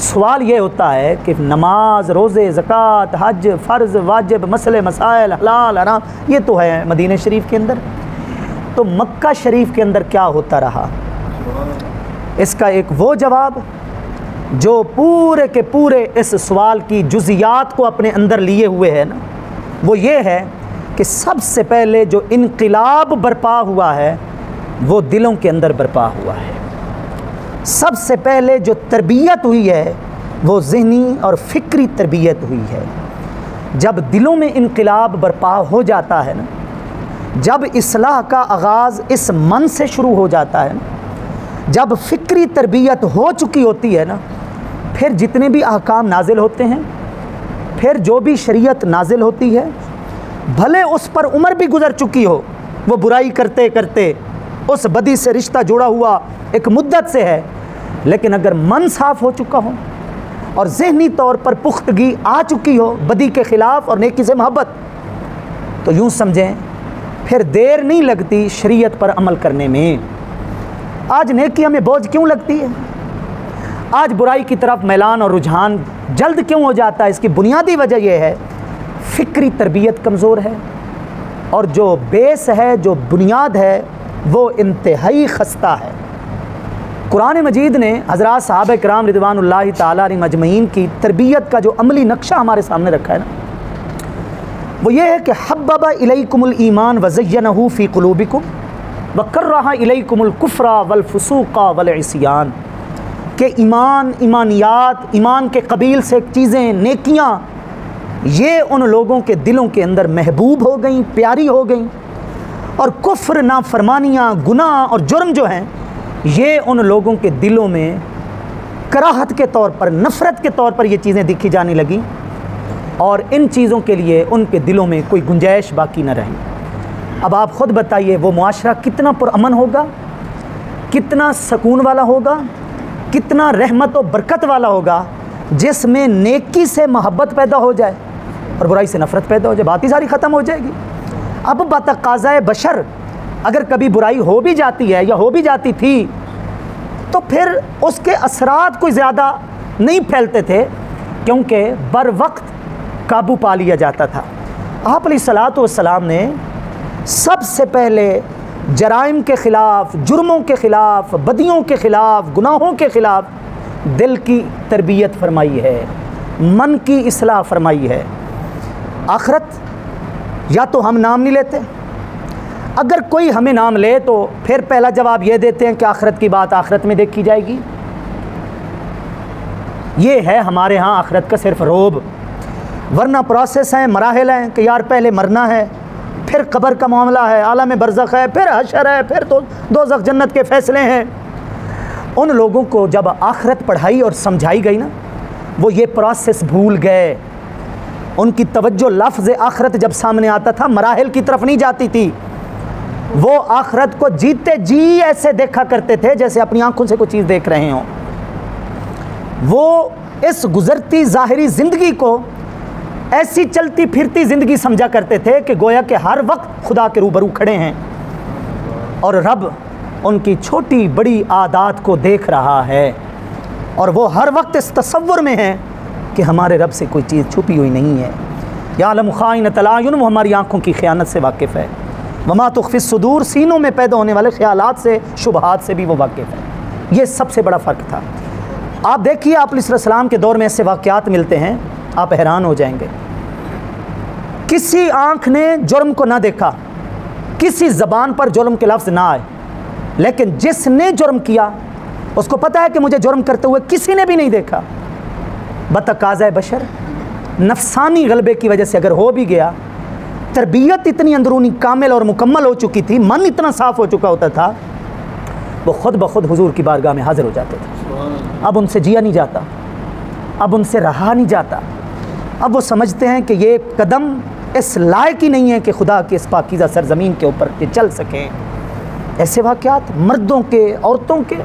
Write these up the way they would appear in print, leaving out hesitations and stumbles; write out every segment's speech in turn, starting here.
सवाल ये होता है कि नमाज, रोज़े, ज़कात, हज, फ़र्ज़, वाजिब, मसले मसाइल, हलाल हराम, ये तो है मदीना शरीफ के अंदर। तो मक्का शरीफ के अंदर क्या होता रहा? इसका एक वो जवाब जो पूरे के पूरे इस सवाल की जुज़ियात को अपने अंदर लिए हुए है ना, वो ये है कि सबसे पहले जो इनक़िलाब बर्पा हुआ है वो दिलों के अंदर बर्पा हुआ है। सबसे पहले जो तरबियत हुई है वो ज़हनी और फ़िक्री तरबियत हुई है। जब दिलों में इनक़िलाब बर्पा हो जाता है ना, जब इस्लाह का आगाज़ इस मन से शुरू हो जाता है ना, जब फ़िक्री तरबियत हो चुकी होती है ना, फिर जितने भी अहकाम नाजिल होते हैं, फिर जो भी शरीयत नाजिल होती है, भले उस पर उम्र भी गुज़र चुकी हो, वो बुराई करते करते उस बदी से रिश्ता जुड़ा हुआ एक मुद्दत से है, लेकिन अगर मन साफ़ हो चुका हो और ज़हनी तौर पर पुख्तगी आ चुकी हो बदी के ख़िलाफ़ और नेकी से मोहब्बत, तो यूँ समझें फिर देर नहीं लगती शरीयत पर अमल करने में। आज नेकी हमें बोझ क्यों लगती है? आज बुराई की तरफ मैलान और रुझान जल्द क्यों हो जाता है? इसकी बुनियादी वजह यह है फ़िक्री तरबियत कमज़ोर है, और जो बेस है, जो बुनियाद है, वो इंतहाई खस्ता है। कुरान मजीद ने हज़रात सहाबा किराम रिदवानुल्लाहि ताला अलैहिम अजमईन की तरबियत का जो अमली नक्शा हमारे सामने रखा है ना, वो ये है कि हब्बबा इलैकुमुल ईमान व ज़य्यनहू फ़ी क़ुलूबिकुम व कररहा इलैकुमुल कुफ़्रा वल फ़ुसूक़ा वल इस्यान, के ईमान, ईमानियात, ईमान के कबील से चीज़ें, नेकियां, ये उन लोगों के दिलों के अंदर महबूब हो गई, प्यारी हो गई, और कुफ्र, नाफरमानियाँ, गुनाह और जुर्म जो हैं, ये उन लोगों के दिलों में कराहत के तौर पर, नफ़रत के तौर पर ये चीज़ें दिखी जाने लगी, और इन चीज़ों के लिए उनके दिलों में कोई गुंजाइश बाकी न रही। अब आप ख़ुद बताइए वो मुआशरा कितना पुरअमन होगा, कितना सुकून वाला होगा, कितना रहमत और बरकत वाला होगा, जिसमें नेकी से मोहब्बत पैदा हो जाए और बुराई से नफ़रत पैदा हो जाए। बात ही सारी ख़त्म हो जाएगी। अब बतक़ाज़ाए बशर अगर कभी बुराई हो भी जाती है या हो भी जाती थी, तो फिर उसके असरात कोई ज़्यादा नहीं फैलते थे, क्योंकि बर वक्त काबू पा लिया जाता था। आप अलैहिस्सलातु वस्सलाम ने सबसे पहले जराइम के ख़िलाफ़, जुर्मों के ख़िलाफ़, बदियों के ख़िलाफ़, गुनाहों के ख़िलाफ़ दिल की तरबियत फरमाई है, मन की इस्लाह फरमाई है। आखिरत या तो हम नाम नहीं लेते, अगर कोई हमें नाम ले तो फिर पहला जवाब ये देते हैं कि आखिरत की बात आखिरत में देखी जाएगी। ये है हमारे यहाँ आखिरत का सिर्फ रोब, वरना प्रोसेस हैं, मराहिल हैं कि यार पहले मरना है, फिर कब्र का मामला है, आलम बरज़ख है, फिर हशर है, फिर तो दोज़ख जन्नत के फ़ैसले हैं। उन लोगों को जब आखिरत पढ़ाई और समझाई गई ना, वो ये प्रोसेस भूल गए। उनकी तवज्जो लफ्ज़ आखिरत जब सामने आता था मराहिल की तरफ नहीं जाती थी। वो आखिरत को जीते जी ऐसे देखा करते थे जैसे अपनी आंखों से कोई चीज़ देख रहे हों। वो इस गुज़रती ज़ाहिरी ज़िंदगी को ऐसी चलती फिरती ज़िंदगी समझा करते थे कि गोया कि हर वक्त खुदा के रूबरू खड़े हैं और रब उनकी छोटी बड़ी आदात को देख रहा है, और वो हर वक्त इस तसव्वुर में है कि हमारे रब से कोई चीज़ छुपी हुई नहीं है। यालम खाइनतल अयुन, वो हमारी आँखों की ख़यानत से वाकिफ़ है। वमा तुख़फ़ी सुदूर, सीनों में पैदा होने वाले ख़यालात से, शुबहात से भी वो वाकिफ़ है। ये सबसे बड़ा फ़र्क था। आप देखिए आप अलैहिस्सलाम के दौर में ऐसे वाक़यात मिलते हैं, आप हैरान हो जाएंगे। किसी आँख ने जुर्म को ना देखा, किसी ज़बान पर जुर्म के लफ्ज़ ना आए, लेकिन जिसने जुर्म किया उसको पता है कि मुझे जुर्म करते हुए किसी ने भी नहीं देखा। बतक़ाज़ाए बशर, नफसानी गलबे की वजह से अगर हो भी गया, तरबियत इतनी अंदरूनी कामिल और मुकम्मल हो चुकी थी, मन इतना साफ़ हो चुका होता था, वो ख़ुद ब खुद हुजूर की बारगाह में हाज़िर हो जाते थे। अब उनसे जिया नहीं जाता, अब उनसे रहा नहीं जाता। अब वो समझते हैं कि ये कदम इस लायक ही नहीं है कि खुदा की इस पाकीज़ा सरज़मीन के ऊपर ये चल सकें। ऐसे वाक़यात मर्दों के, औरतों के,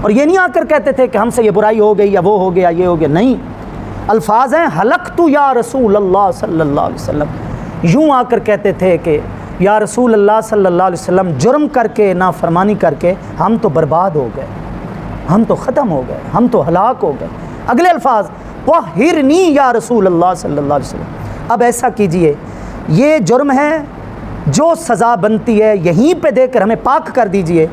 और ये नहीं आकर कहते थे कि हमसे ये बुराई हो गई या वो हो गया, ये हो गया, नहीं। अल्फाज हैं हलकतु या रसूल अल्लाह सल्लल्लाहु अलैहि वसल्लम, यूँ आकर कहते थे कि या रसूल अल्लाह सल्लल्लाहु अलैहि वसल्लम, जुर्म करके, नाफरमानी करके हम तो बर्बाद हो गए, हम तो ख़त्म हो गए, हम तो हलाक हो गए, अगले अल्फाज तहिरनी या रसूल अल्लाह सल्लल्लाहु अलैहि वसल्लम। अब ऐसा कीजिए, ये जुर्म है, जो सज़ा बनती है यहीं पे देकर हमें पाक कर दीजिए,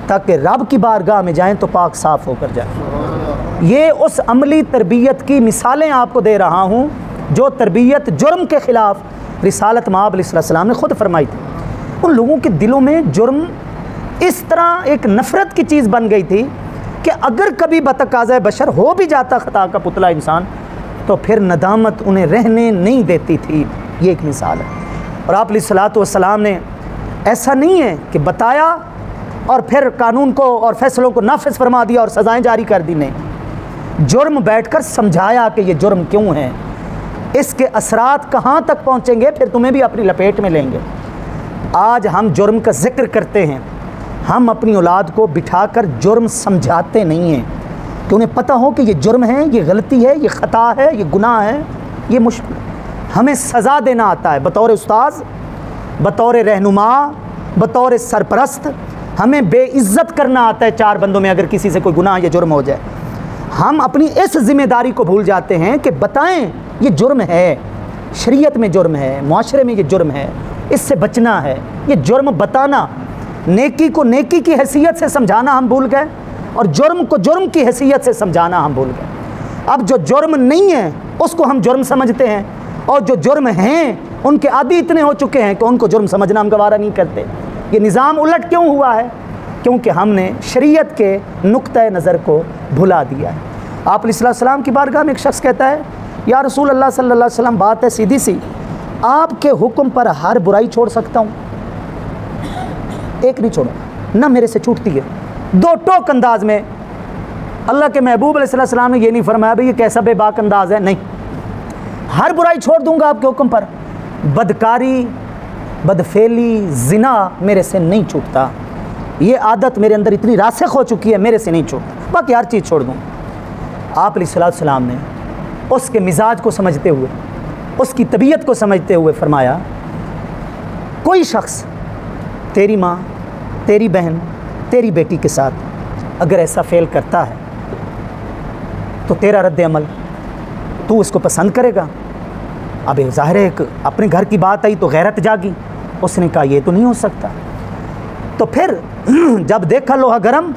ताकि रब की बारगाह में जाएं तो पाक साफ़ होकर जाएं। ये उस अमली तरबियत की मिसालें आपको दे रहा हूँ जो तरबियत जुर्म के ख़िलाफ़ रिसालत माब अलैहिस्सलाम ने ख़ुद फरमाई थी। उन लोगों के दिलों में जुर्म इस तरह एक नफ़रत की चीज़ बन गई थी कि अगर कभी बतकाज़ा बशर हो भी जाता ख़ता का पुतला इंसान, तो फिर नदामत उन्हें रहने नहीं देती थी। ये एक मिसाल है। और आप अलैहिस्सलातु वस्सलाम ने ऐसा नहीं है कि बताया और फिर कानून को और फैसलों को नाफिज फरमा दिया और सज़ाएँ जारी कर दी। नहीं, जुर्म बैठकर समझाया कि ये जुर्म क्यों है, इसके असरात कहाँ तक पहुँचेंगे, फिर तुम्हें भी अपनी लपेट में लेंगे। आज हम जुर्म का जिक्र करते हैं, हम अपनी औलाद को बिठाकर जुर्म समझाते नहीं हैं कि उन्हें पता हो कि ये जुर्म है, ये गलती है, ये ख़ता है, ये गुनाह है। ये मुश्किल, हमें सज़ा देना आता है बतौर उस्ताज़, बतौर रहनुमा, बतौर सरपरस्त। हमें बेइज्जत करना आता है चार बंदों में अगर किसी से कोई गुनाह या जुर्म हो जाए। हम अपनी इस ज़िम्मेदारी को भूल जाते हैं कि बताएं ये जुर्म है, शरीयत में जुर्म है, मुआशरे में ये जुर्म है, इससे बचना है। ये जुर्म बताना, नेकी को नेकी की हैसियत से समझाना हम भूल गए और जुर्म को जुर्म की हैसियत से समझाना हम भूल गए। अब जो जुर्म नहीं है उसको हम जुर्म समझते हैं, और जो जुर्म हैं उनके आदी इतने हो चुके हैं कि उनको जुर्म समझना हम गवारा नहीं करते। ये निज़ाम उलट क्यों हुआ है? क्योंकि हमने शरीयत के नुक्ते नज़र को भुला दिया है। आप अलैहिस्सलाम की बारगाह में एक शख्स कहता है, या रसूल अल्लाह सल्लल्लाहु अलैहि वसल्लम, बात है सीधी सी, आपके हुक्म पर हर बुराई छोड़ सकता हूँ? एक नहीं छोड़ूंगा, ना मेरे से छूटती है। दो टोक अंदाज में अल्लाह के महबूब अलैहिस्सलाम ने ये नहीं फरमाया भाई ये कैसा बेबाक अंदाज़ है, नहीं, हर बुराई छोड़ दूंगा आपके हुक्म पर। बदकारी, बदफेली, ज़िना मेरे से नहीं छूटता, ये आदत मेरे अंदर इतनी रासिख हो चुकी है, मेरे से नहीं छूटता, बाकी हर चीज़ छोड़ दूँगा। आप अलैहिस्सलाम ने उसके मिजाज को समझते हुए, उसकी तबीयत को समझते हुए फरमाया, कोई शख्स तेरी माँ, तेरी बहन, तेरी बेटी के साथ अगर ऐसा फ़ेल करता है तो तेरा रद्द अमल तू उसको पसंद करेगा? अब ज़ाहिर है एक अपने घर की बात आई तो गैरत जागी। उसने कहा ये तो नहीं हो सकता। तो फिर जब देखा लोहा गरम,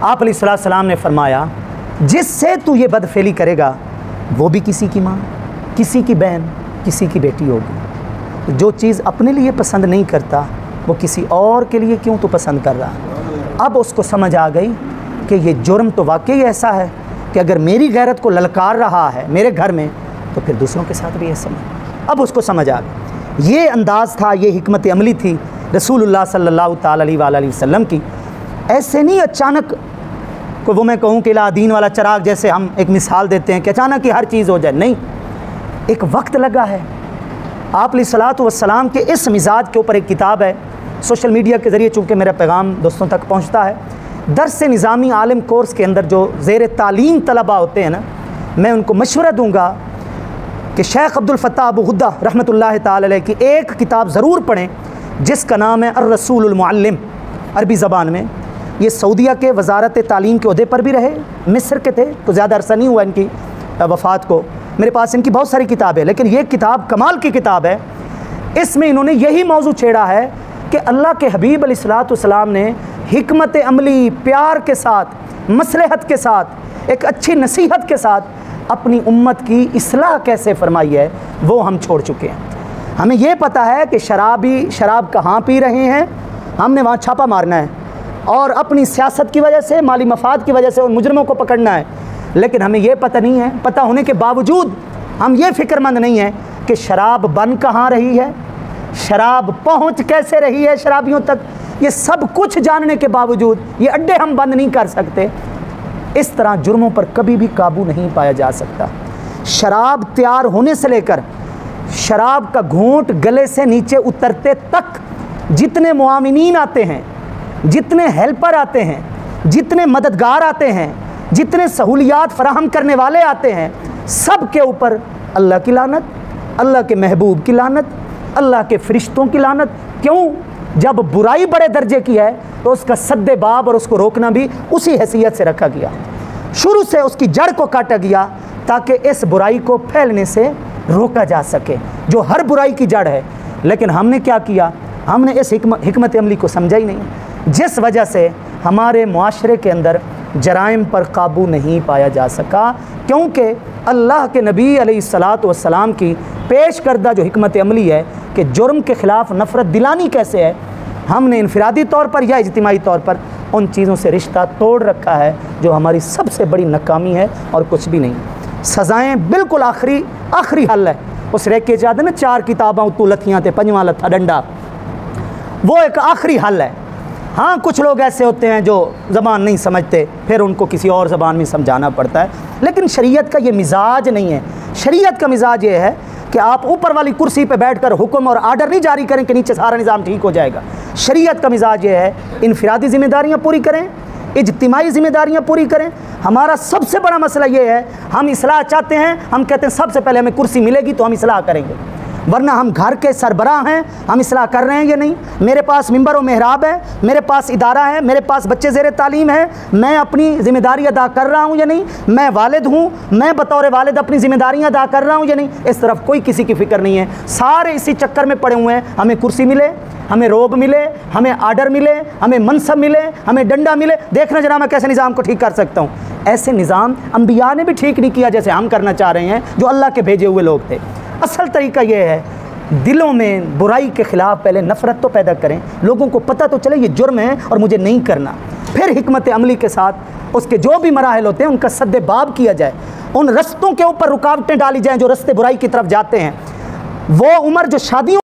आप अलैहिस्सलाम ने फरमाया, जिससे तू ये बदफेली करेगा वो भी किसी की माँ, किसी की बहन, किसी की बेटी होगी। जो चीज़ अपने लिए पसंद नहीं करता वो किसी और के लिए क्यों तो पसंद कर रहा। अब उसको समझ आ गई कि ये जुर्म तो वाकई ऐसा है कि अगर मेरी गैरत को ललकार रहा है मेरे घर में, तो फिर दूसरों के साथ भी ऐसा नहीं। अब उसको समझ आ गई। ये अंदाज़ था, ये हिकमत अमली थी रसूलुल्लाह सल्लल्लाहु अलैहि वसल्लम की। ऐसे नहीं अचानक को वो मैं कहूँ कि इलादीन वाला चिराग जैसे हम एक मिसाल देते हैं कि अचानक ही हर चीज़ हो जाए, नहीं, एक वक्त लगा है। आप अलैहिस्सलातु वस्सलाम के इस मिजाज के ऊपर एक किताब है, सोशल मीडिया के ज़रिए चूँकि मेरा पैगाम दोस्तों तक पहुँचता है, दर्स निज़ामी आलिम कोर्स के अंदर जो ज़ेर तालीम तलबा होते हैं ना, मैं उनको मशवरा दूँगा कि शेख अब्दुल फ़त्ताह अबू गुद्दा रहमतुल्लाह ताला अलैह की एक किताब ज़रूर पढ़ें जिसका नाम है अर्रसूलुल मुअल्लिम, अरबी ज़बान में। ये सऊदिया के वज़ारत तालीम के ओहदे पर भी रहे, मिस्र के थे, तो ज़्यादा अरसा नहीं हुआ इनकी वफ़ात को। मेरे पास इनकी बहुत सारी किताबें, लेकिन ये किताब कमाल की किताब है। इसमें इन्होंने यही मौजू छेड़ा है कि अल्लाह के हबीब अलैहिस्सलाम ने हिकमत अमली, प्यार के साथ, मसलहत के साथ, एक अच्छी नसीहत के साथ अपनी उम्मत की इस्लाह कैसे फरमाई है वो हम छोड़ चुके हैं। हमें ये पता है कि शराबी शराब कहाँ पी रहे हैं, हमने वहाँ छापा मारना है और अपनी सियासत की वजह से, माली मफाद की वजह से उन मुजरमों को पकड़ना है। लेकिन हमें ये पता नहीं है, पता होने के बावजूद हम ये फ़िक्रमंद नहीं है कि शराब बन कहाँ रही है, शराब पहुँच कैसे रही है शराबियों तक। ये सब कुछ जानने के बावजूद ये अड्डे हम बंद नहीं कर सकते। इस तरह जुर्मों पर कभी भी काबू नहीं पाया जा सकता। शराब तैयार होने से लेकर शराब का घूंट गले से नीचे उतरते तक जितने मुआमिनीन आते हैं, जितने हेल्पर आते हैं, जितने मददगार आते हैं, जितने सहूलियात फराहम करने वाले आते हैं, सब के ऊपर अल्लाह की लानत, अल्लाह के महबूब की लानत, अल्लाह के फरिश्तों की लानत। क्यों? जब बुराई बड़े दर्जे की है तो उसका सद्दे बाब और उसको रोकना भी उसी हैसियत से रखा गया। शुरू से उसकी जड़ को काटा गया ताकि इस बुराई को फैलने से रोका जा सके, जो हर बुराई की जड़ है। लेकिन हमने क्या किया, हमने इस हिकमत अमली को समझा ही नहीं, जिस वजह से हमारे मुआशरे के अंदर जराइम पर काबू नहीं पाया जा सका, क्योंकि अल्लाह के नबी अलैहिस्सलातु वस्सलाम की पेश करदा जो हिकमत अमली है कि जुर्म के ख़िलाफ़ नफ़रत दिलानी कैसे है, हमने इनफरादी तौर पर या इज्तिमाई तौर पर उन चीज़ों से रिश्ता तोड़ रखा है, जो हमारी सबसे बड़ी नाकामी है और कुछ भी नहीं। सज़ाएँ बिल्कुल आखिरी हल है। उस रेके चाहते ना 4 किताबां तू लथियाँ थे 5वां लथा डंडा, वो एक आखिरी हल है। हाँ, कुछ लोग ऐसे होते हैं जो ज़बान नहीं समझते, फिर उनको किसी और ज़बान में समझाना पड़ता है, लेकिन शरीयत का ये मिजाज नहीं है। शरीयत का मिजाज ये है कि आप ऊपर वाली कुर्सी पे बैठकर हुक्म और आर्डर नहीं जारी करें कि नीचे सारा निज़ाम ठीक हो जाएगा। शरीयत का मिजाज ये है इनफरादी ज़िम्मेदारियाँ पूरी करें, इज्तिमाई ज़िम्मेदारियाँ पूरी करें। हमारा सबसे बड़ा मसला ये है, हम इस्लाह चाहते हैं, हम कहते हैं सबसे पहले हमें कुर्सी मिलेगी तो हम इस्लाह करेंगे, वरना हम घर के सरबराह हैं, हम इस्लाह कर रहे हैं या नहीं। मेरे पास मिंबर व मेहराब है, मेरे पास इदारा है, मेरे पास बच्चे ज़ेरे तालीम है, मैं अपनी ज़िम्मेदारी अदा कर रहा हूँ या नहीं, मैं वालिद हूँ, मैं बतौर वालिद अपनी ज़िम्मेदारियाँ अदा कर रहा हूँ या नहीं। इस तरफ कोई किसी की फ़िक्र नहीं है, सारे इसी चक्कर में पड़े हुए हैं। हमें कुर्सी मिले, हमें रोब मिले, हमें आर्डर मिले, हमें मनसब मिले, हमें डंडा मिले, देखना जरा मैं कैसे निज़ाम को ठीक कर सकता हूँ। ऐसे निज़ाम अम्बिया ने भी ठीक नहीं किया जैसे हम करना चाह रहे हैं, जो अल्लाह के भेजे हुए लोग थे। असल तरीका ये है, दिलों में बुराई के ख़िलाफ़ पहले नफ़रत तो पैदा करें, लोगों को पता तो चले ये जुर्म है और मुझे नहीं करना। फिर हिकमत अमली के साथ उसके जो भी मराहल होते हैं उनका सद्दे बाब किया जाए, उन रस्तों के ऊपर रुकावटें डाली जाएँ जो रस्ते बुराई की तरफ जाते हैं। वो उमर जो शादियों